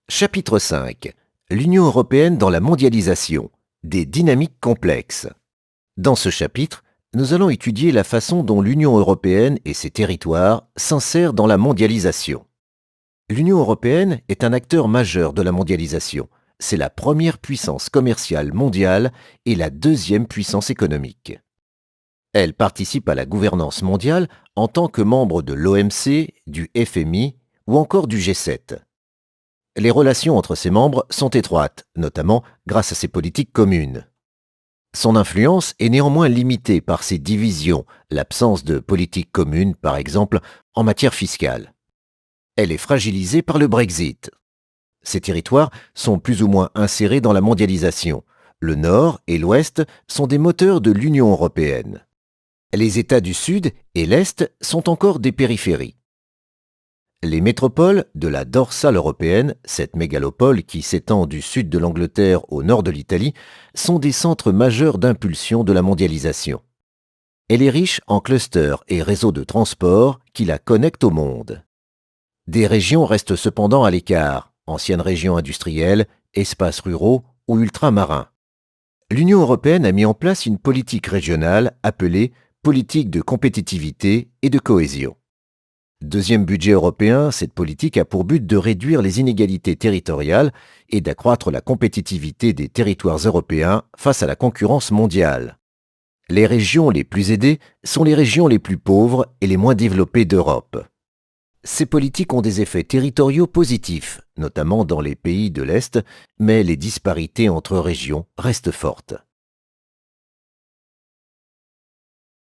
Chapitre 5. L'Union européenne dans la mondialisation. Des dynamiques complexes. Dans ce chapitre, nous allons étudier la façon dont l'Union européenne et ses territoires s'insèrent dans la mondialisation. L'Union européenne est un acteur majeur de la mondialisation. C'est la première puissance commerciale mondiale et la deuxième puissance économique. Elle participe à la gouvernance mondiale en tant que membre de l'OMC, du FMI ou encore du G7. Les relations entre ses membres sont étroites, notamment grâce à ses politiques communes. Son influence est néanmoins limitée par ses divisions, l'absence de politique commune, par exemple, en matière fiscale. Elle est fragilisée par le Brexit. Ces territoires sont plus ou moins insérés dans la mondialisation. Le Nord et l'Ouest sont des moteurs de l'Union européenne. Les États du Sud et l'Est sont encore des périphéries. Les métropoles de la dorsale européenne, cette mégalopole qui s'étend du sud de l'Angleterre au nord de l'Italie, sont des centres majeurs d'impulsion de la mondialisation. Elle est riche en clusters et réseaux de transport qui la connectent au monde. Des régions restent cependant à l'écart, anciennes régions industrielles, espaces ruraux ou ultramarins. L'Union européenne a mis en place une politique régionale appelée politique de compétitivité et de cohésion. Deuxième budget européen, cette politique a pour but de réduire les inégalités territoriales et d'accroître la compétitivité des territoires européens face à la concurrence mondiale. Les régions les plus aidées sont les régions les plus pauvres et les moins développées d'Europe. Ces politiques ont des effets territoriaux positifs, notamment dans les pays de l'Est, mais les disparités entre régions restent fortes.